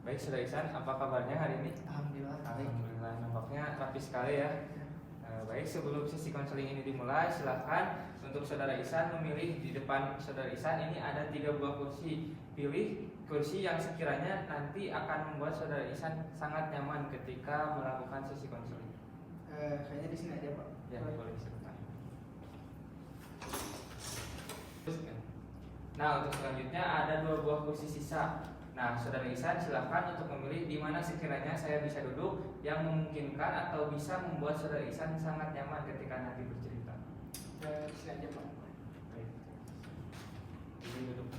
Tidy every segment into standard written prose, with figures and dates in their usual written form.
Baik, Saudara Ihsan, apa kabarnya hari ini? Alhamdulillah. Alhamdulillah, nampaknya rapi sekali ya. Baik, sebelum sesi konseling ini dimulai, silahkan untuk Saudara Ihsan memilih. Di depan Saudara Ihsan ini ada 3 buah kursi. Pilih kursi yang sekiranya nanti akan membuat Saudara Ihsan sangat nyaman ketika melakukan sesi konseling. Kayaknya di sini aja, Pak. Ya, boleh silakan. Nah, untuk selanjutnya ada 2 buah kursi sisa. Nah, Saudara Ihsan silakan untuk memilih di mana sekiranya saya bisa duduk yang memungkinkan atau bisa membuat Saudara Ihsan sangat nyaman ketika nanti bercerita. Di sini aja, Pak. Baik. Jadi duduk.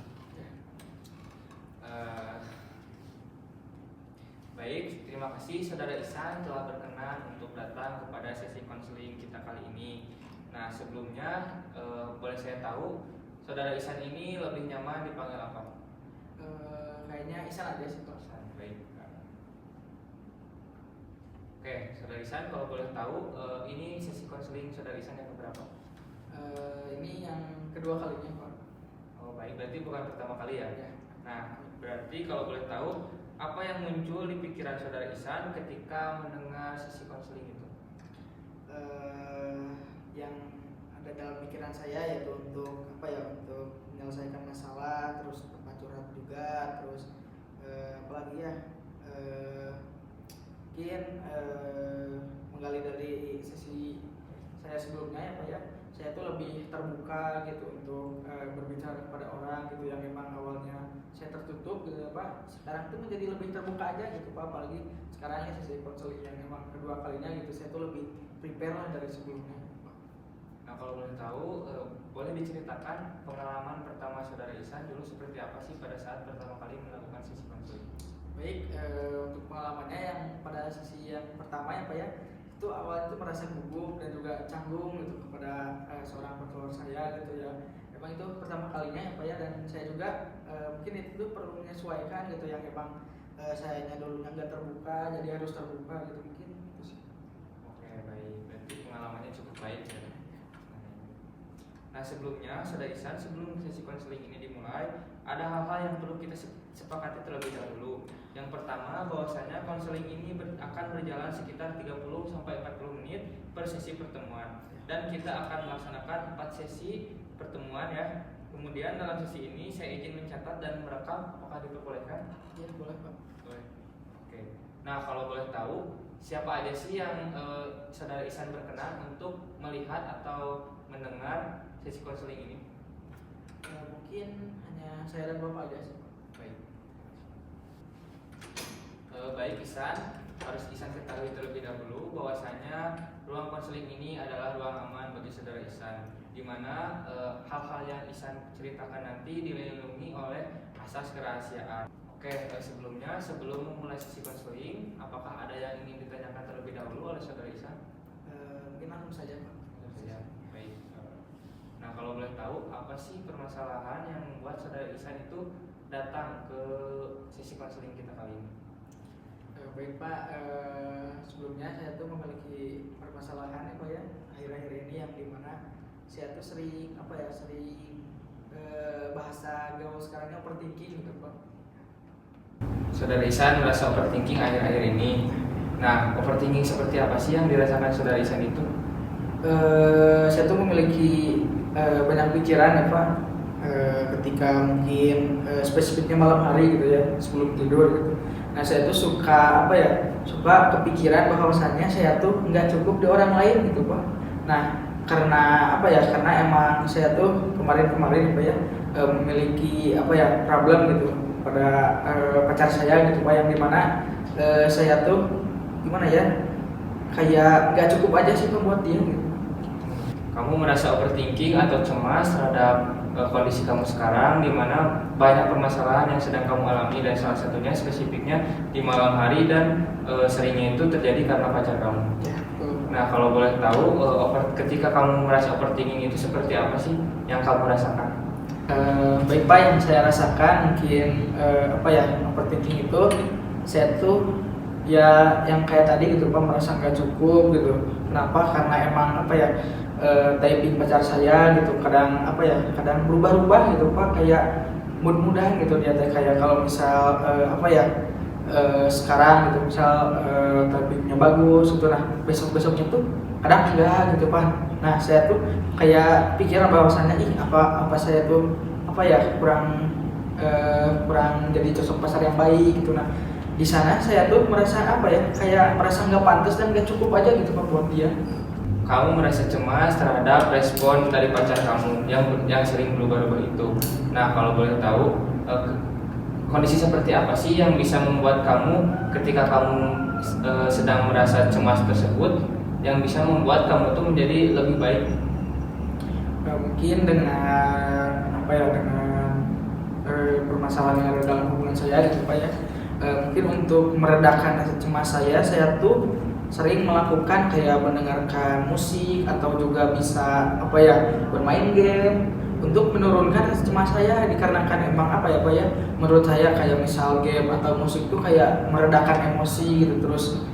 Baik, terima kasih Saudara Ihsan telah berkenan untuk datang kepada sesi konseling kita kali ini. Nah, sebelumnya boleh saya tahu Saudara Ihsan ini lebih nyaman dipanggil apa? Kayaknya Ihsan aja sih, Pak. Baik. Oke, Saudara Ihsan kalau boleh tahu ini sesi konseling Saudara Ihsan yang keberapa? Ini yang kedua kalinya, Pak. Oh baik, berarti bukan pertama kali ya? Ya. Nah, berarti kalau boleh tahu apa yang muncul di pikiran Saudara Ihsan ketika mendengar sesi konseling itu? Yang ada dalam pikiran saya yaitu untuk untuk menyelesaikan masalah, terus tempat curhat juga, terus apalagi ya, mungkin menggali dari sesi saya sebelumnya saya tuh lebih terbuka gitu untuk berbicara kepada orang gitu yang memang awalnya saya tertutup gitu Pak. Sekarang tuh menjadi lebih terbuka aja gitu Pak, apalagi sekarang ya sesi konseling yang memang kedua kalinya gitu, saya tuh lebih prepare lah dari sebelumnya. Nah, kalau boleh tahu boleh diceritakan pengalaman pertama Saudara Ihsan dulu seperti apa sih pada saat pertama kali melakukan sesi konseling? Baik, untuk pengalamannya yang pada sesi yang pertama ya Pak ya, itu awalnya itu merasa gugup dan juga canggung gitu kepada seorang pentolan saya gitu ya. Emang itu pertama kalinya ya Pak ya, dan saya juga mungkin itu perlu menyesuaikan gitu yang emang sayanya dulunya nggak terbuka jadi harus terbuka gitu, mungkin itu sih. Oke, baik. Berarti pengalamannya cukup baik ya. Nah, sebelumnya Saudara Ihsan, sebelum sesi konseling ini dimulai, ada hal-hal yang perlu kita sepakati terlebih dahulu. Yang pertama, bahwasanya konseling ini akan berjalan sekitar 30 sampai 40 menit per sesi pertemuan, dan kita akan melaksanakan 4 sesi pertemuan ya. Kemudian dalam sesi ini saya izin mencatat dan merekam, apakah diperbolehkan? Ya boleh Pak. Boleh. Oke. Nah, kalau boleh tahu siapa aja sih yang Saudara Ihsan berkenan untuk melihat atau mendengar sesi konseling ini? Mungkin hanya saya dan Bapak aja sih Pak. Baik. Baik Ihsan, harus Ihsan ketahui terlebih dahulu bahwasanya ruang konseling ini adalah ruang aman bagi Saudara Ihsan, di mana hal-hal yang Ihsan ceritakan nanti dilindungi oleh asas kerahasiaan. Oke, sebelumnya sebelum memulai sesi konseling, apakah ada yang ingin ditanyakan terlebih dahulu oleh Saudara Ihsan? Mungkin langsung saja Pak. Ya, baik. Nah, kalau boleh tahu apa sih permasalahan yang membuat Saudara Ihsan itu datang ke sesi konseling kita kali ini? Baik Pak, sebelumnya saya tuh memiliki permasalahan Pak ya akhir-akhir ini, yang dimana saya tuh sering bahasa gaul sekarangnya overthinking gitu Pak. Saudara Ihsan merasa overthinking akhir-akhir ini. Nah, overthinking seperti apa sih yang dirasakan Saudara Ihsan itu? Saya tuh memiliki banyak pikiran ya Pak, ketika mungkin spesifiknya malam hari gitu ya, sebelum tidur gitu. Nah saya tuh suka kepikiran bahwasannya saya tuh nggak cukup di orang lain gitu Pak. Nah karena emang saya tuh kemarin memiliki problem gitu pada pacar saya gitu Pak, yang dimana saya tuh kayak nggak cukup aja sih buat dia gitu. Kamu merasa overthinking atau cemas terhadap kondisi kamu sekarang, di mana banyak permasalahan yang sedang kamu alami, dan salah satunya spesifiknya di malam hari, dan seringnya itu terjadi karena pacar kamu. Ya, nah, kalau boleh tahu ketika kamu merasa overthinking itu seperti apa sih yang kamu rasakan? Baik Pak, yang saya rasakan mungkin overthinking itu saya tuh ya yang kayak tadi gitu Pak, merasa nggak cukup gitu. Kenapa? Karena emang typing pacar saya gitu kadang berubah-ubah gitu Pak, kayak mood-moodan gitu dia teh, kayak kalau misal sekarang gitu, misal topiknya bagus itu, nah besok besoknya tuh kadang enggak gitu Pak. Nah saya tuh kayak pikiran bahwasannya apa saya tuh apa ya kurang jadi sosok pasar yang baik gitu. Nah di sana saya tuh merasa apa ya, kayak merasa nggak pantas dan nggak cukup aja gitu Pak buat dia. Kamu merasa cemas terhadap respon dari pacar kamu yang sering berubah-ubah itu. Nah, kalau boleh tahu, kondisi seperti apa sih yang bisa membuat kamu ketika kamu sedang merasa cemas tersebut, yang bisa membuat kamu tuh menjadi lebih baik? Mungkin dengan apa ya, dengan permasalahan yang ada dalam hubungan saya gitu Pak ya. Mungkin untuk meredakan rasa cemas saya tuh sering melakukan kayak mendengarkan musik atau juga bisa apa ya, bermain game untuk menurunkan rasa cemas saya, dikarenakan emang apa ya Pak ya, menurut saya kayak misal game atau musik tuh kayak meredakan emosi gitu, terus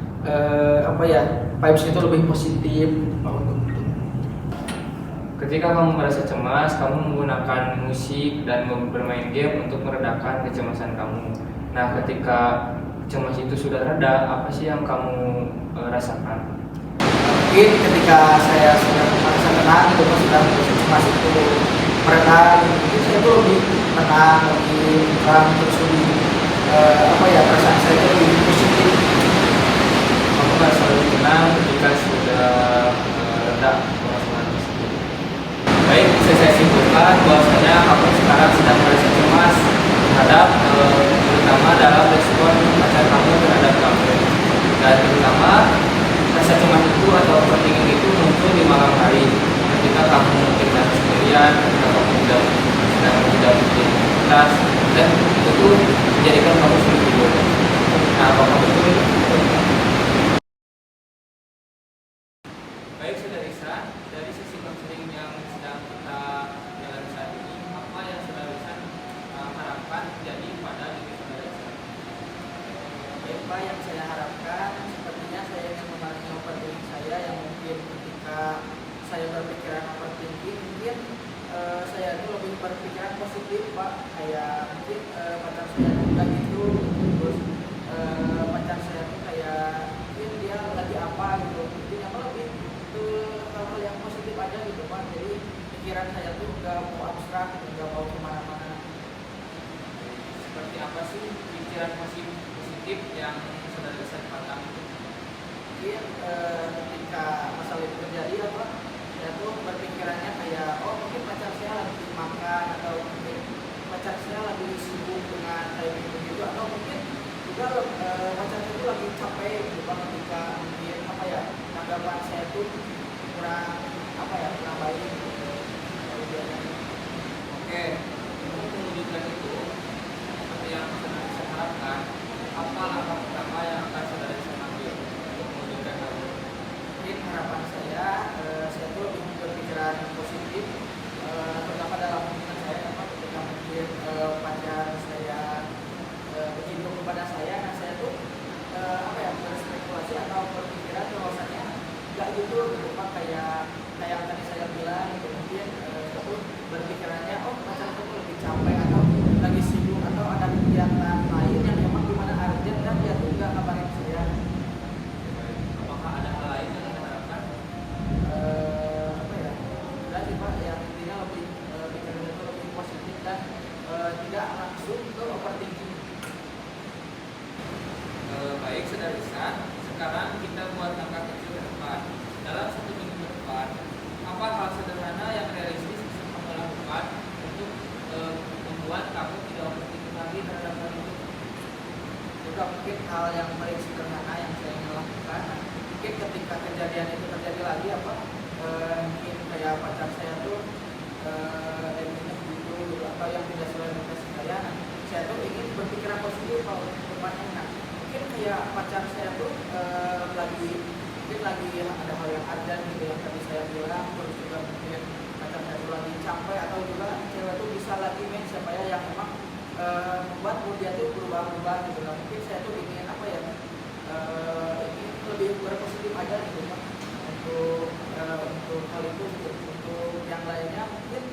apa ya, vibes itu lebih positif Pak, untuk itu. Ketika kamu merasa cemas, kamu menggunakan musik dan bermain game untuk meredakan kecemasan kamu. Nah, ketika cemas itu sudah reda, apa sih yang kamu rasakan? Mungkin ketika saya sudah merasa tenang gitu Pak, sudah merasa cemas itu mereda gitu, mungkin saya tuh lebih tenang, lebih terang, terus lebih apa ya, perasaan saya itu lebih positif. Kamu merasa lebih tenang ketika sudah reda permasalahan tersebut. Baik, bisa saya simpulkan bahwasanya kamu sekarang sedang merasa cemas terhadap terutama dalam respon pacar kamu terhadap kamu, dan terutama rasa cemas itu atau overthinking itu muncul di malam hari ketika kamu mungkin sedang sendirian, ketika kamu sedang tidak bikin aktivitas, dan itu tuh menjadikan kamu sulit tidur. Nah, apakah betul? Baik, Saudara Ihsan, dari sisi konseling yang sedang kita jalani saat ini, apa yang Saudara Ihsan harapkan terjadi pada diri Saudara Ihsan? Baik Pak, yang saya harapkan sepertinya saya ingin mengurangi overthinking saya, yang mungkin ketika saya berpikiran overthinking, mungkin saya itu lebih berpikiran positif Pak, kayak mungkin pacar saya juga gitu, terus pacar saya tuh kayak mungkin dia lagi apa gitu, mungkin apa lebih ke hal-hal yang positif aja gitu Pak. Jadi pikiran saya tuh nggak mau abstrak, nggak mau kemana-mana. Seperti apa sih pikiran positif yang Saudara Ihsan dapatkan? Mungkin ketika masalah itu terjadi apa, saya tuh berpikirannya kayak, oh mungkin pacar saya lagi makan, atau mungkin pacar saya lagi sibuk dengan kayak gitu, atau mungkin juga pacar saya itu lagi capek gitu Pak, ketika mungkin apa ya, tanggapan saya tuh kurang apa ya, kurang baik gitu. Kalau biasanya. Oke, untuk mewujudkan itu, seperti yang Saudara Ihsan harapkan, apa langkah pertama yang akan Saudara Ihsan ambil untuk mewujudkan hal itu? Mungkin harapan saya tuh lebih berpikiran positif, terutama dalam hubungan saya apa, ketika mungkin pacar saya begitu kepada saya, nah saya tuh apa ya, berspekulasi atau berpikiran bahwasanya nggak gitu gitu Pak, kayak yang tadi saya bilang gitu, mungkin saya tuh berpikirannya, oh pacar kamu lebih capek atau lagi sibuk atau ada kegiatan lain yang memang dimana urgent dan dia tuh nggak kabarin saya. Apakah ada hal lain yang Anda harapkan? Apa ya, udah sih Pak, yang intinya lebih pikiran itu lebih positif dan tidak langsung ke overthinking. Baik, Saudara Ihsan, sekarang kita buat langkah kecil ke depan. Dalam 1 minggu ke depan, apa hal sederhana yang realistis bisa kamu lakukan untuk membuat kamu tidak overthinking lagi terhadap hal itu? Juga mungkin hal yang paling sederhana yang saya ingin lakukan, mungkin ketika kejadian itu terjadi lagi apa, mungkin kayak pacar saya tuh emosinya gitu atau yang tidak sesuai dengan saya, nah, saya tuh ingin berpikiran positif kalau depannya. Nah, mungkin kayak pacar saya tuh mungkin lagi ada hal yang urgent gitu yang tadi saya bilang, terus juga mungkin pacar saya tuh lagi capek, atau juga cewek tuh bisa lagi main siapa ya yang memang membuat mood dia tuh berubah-ubah gitu. Nah, mungkin saya tuh ingin apa ya, ingin lebih berpositif aja gitu Pak, untuk hal itu gitu. Untuk yang lainnya mungkin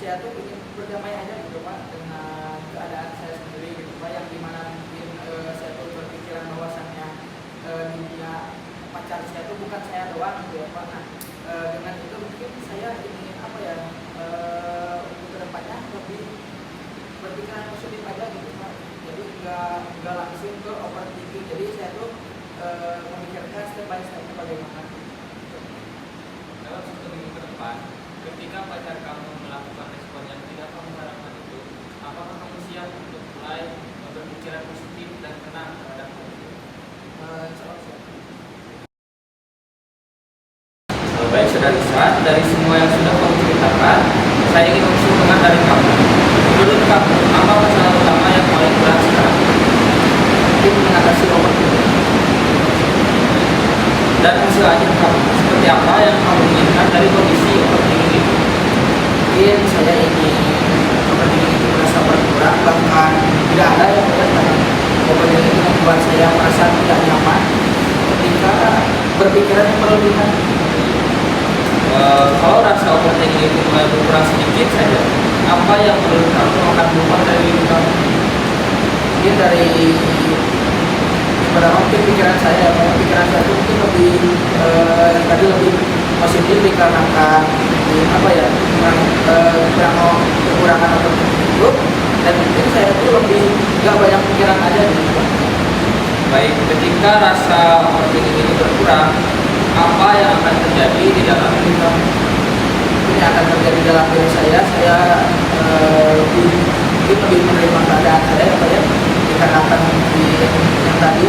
saya tuh ingin berdamai aja gitu Pak dengan keadaan saya sendiri gitu Pak, yang dimana mungkin saya tuh doang gitu ya Pak. Nah, dengan itu mungkin saya ingin apa ya, untuk kedepannya lebih berpikiran positif aja gitu Pak. Jadi nggak langsung ke overthinking. Jadi saya tuh memikirkan step by step bagaimana. Dalam 1 minggu ke depan, ketika pacar kamu melakukan respon yang tidak kamu harapkan itu, apakah kamu siap untuk mulai berpikiran positif dan tenang terhadap hal itu? Insya Allah siap. Baik saudara Isan, dari semua yang sudah kamu ceritakan, saya ingin mengusulkan dari kamu. Menurut kamu, apa masalah utama yang paling berat sekarang? Mungkin mengatasi overthinking. Dan hasil akhir kamu, seperti apa yang kamu inginkan dari kondisi overthinking itu? Mungkin saya ingin overthinking itu merasa berkurang, bahkan tidak ada yang berkata overthinking itu membuat saya merasa tidak nyaman ketika berpikiran yang berlebihan. Kalau rasa overthinking itu mulai berkurang sedikit saja, apa yang menurut kamu akan berubah dari diri kamu? Mungkin dari beberapa mungkin pikiran saya itu mungkin lebih tadi lebih positif dikarenakan apa ya kekurangan overthinking itu, dan mungkin saya itu lebih nggak banyak pikiran aja gitu. Baik, ketika rasa overthinking itu berkurang, apa yang akan terjadi di dalam diri kamu? Ini akan terjadi dalam diri saya lebih mungkin lebih menerima keadaan saya apa ya, dikarenakan mungkin yang tadi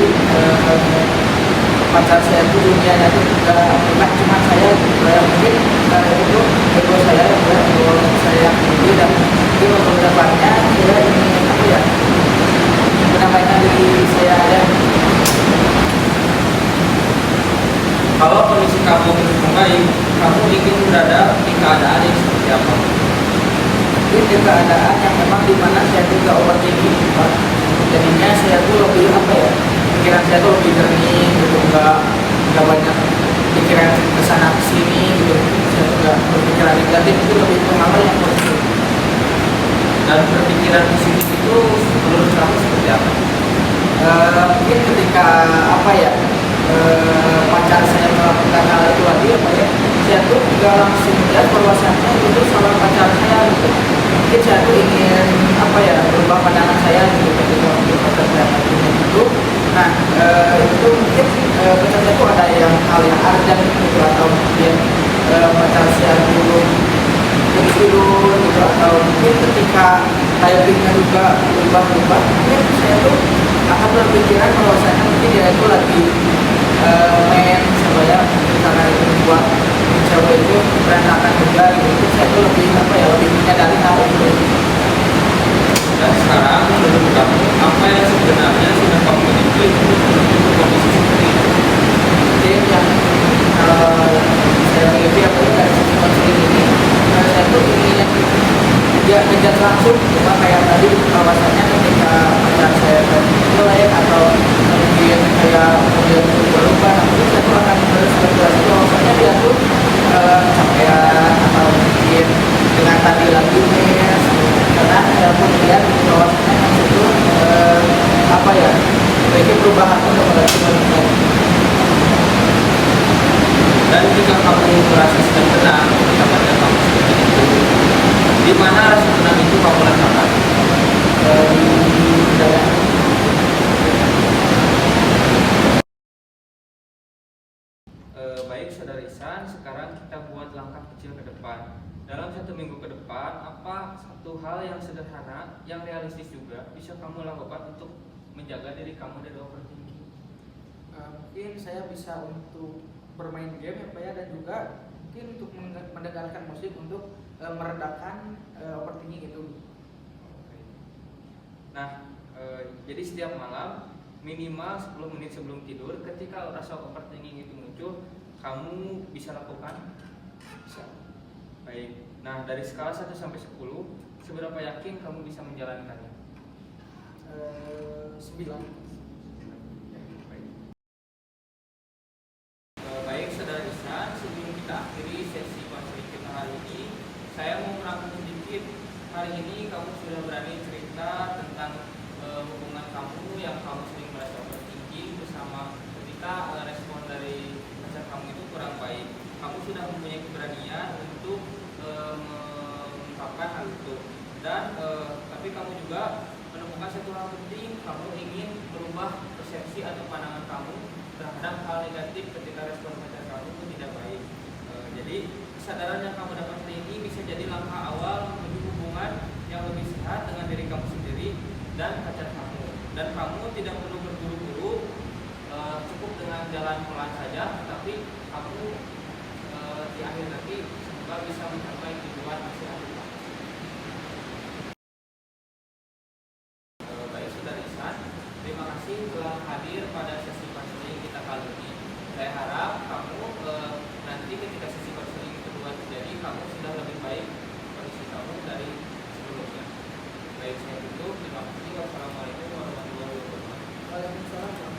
pacar saya itu dunianya itu bukan cuma saya gitu ya, mungkin itu ego saya ego saya tinggi, dan mungkin untuk kedepannya saya ingin apa ya, menambahkan diri saya ada. Kalau kondisi kamu membaik, kamu ingin berada di keadaan yang seperti apa? Mungkin di keadaan yang memang dimana saya juga overthinking Pak. Jadinya saya tuh lebih apa ya, pikiran saya tuh lebih jernih gitu, nggak banyak pikiran kesana kesini gitu. Saya tuh nggak berpikiran negatif, itu lebih ke hal yang positif. Dan berpikiran positif itu menurut kamu seperti apa? Mungkin ketika apa ya, pacar saya melakukan hal itu lagi apa ya, saya tuh nggak langsung lihat bahwasannya itu salah pacar saya gitu. Mungkin saya tuh ingin apa ya, berubah pandangan saya gitu ketika untuk pacar saya melakukan itu. Nah, itu mungkin pacar saya tuh ada yang hal yang urgent gitu, atau mungkin pacar saya dulu tidur gitu, atau mungkin ketika typingnya juga berubah-ubah, mungkin saya tuh akan berpikiran bahwasanya mungkin dia itu lagi main supaya karena itu membuat cewek itu berantakan juga gitu. Saya tuh lebih apa ya, lebih menyadari hal itu. Dan sekarang menurut kamu, apa yang sebenarnya sudah kamu miliki untuk menuju kondisi seperti itu? Mungkin yang saya miliki apa ya, dari sisi konseling ini, saya tuh ingin dia ngejat langsung, cuma kayak tadi bahwasanya ketika pacar saya jelek atau mungkin kayak model itu berubah, nanti saya tuh akan berspekulasi bahwasanya dia tuh capean atau mungkin dengan tadi lagi mes, karena saya pun lihat bahwasanya itu apa ya, memiliki perubahan untuk melakukan. Dan jika kamu merasa sedang tenang ketika pacar kamu seperti itu, di mana rasa tenang itu kamu rasakan? Baik saudara Isan, sekarang kita buat langkah kecil ke depan. Dalam 1 minggu ke depan, apa satu hal yang sederhana, yang realistis juga bisa kamu lakukan untuk menjaga diri kamu dari overthinking? Mungkin saya bisa untuk bermain game ya Pak ya, dan juga mungkin untuk mendengarkan musik untuk meredakan overthinking itu. Nah, jadi setiap malam minimal 10 menit sebelum tidur, ketika rasa overthinking itu muncul, kamu bisa lakukan? Bisa. Baik. Nah, dari skala 1 sampai 10, seberapa yakin kamu bisa menjalankannya? 9. Baik, saudara Isan, sebelum kita akhiri sesi konseling kita hari ini, saya mau merangkum sedikit. Hari ini kamu sudah berani cerita tentang hubungan kamu yang kamu sering merasa overthinking bersama ketika respon dari pacar kamu itu kurang baik. emosi atau pandangan kamu terhadap hal negatif ketika respon pacar kamu itu tidak baik. Jadi kesadaran yang kamu dapat hari ini bisa jadi langkah awal menuju hubungan yang lebih sehat dengan diri kamu sendiri dan pacar kamu. Dan kamu tidak perlu berburu-buru, cukup dengan jalan pelan saja, tapi kamu di akhir nanti semoga bisa mencapai tujuan masing-masing. Baik Saudara Ihsan, terima kasih telah hadir pada sesi konseling kita kali ini. Saya harap kamu nanti ketika sesi konseling kedua terjadi, kamu sudah lebih baik kondisi kamu dari sebelumnya. Baik, saya tutup. Terima kasih. Wassalamualaikum warahmatullahi wabarakatuh. Waalaikumsalam.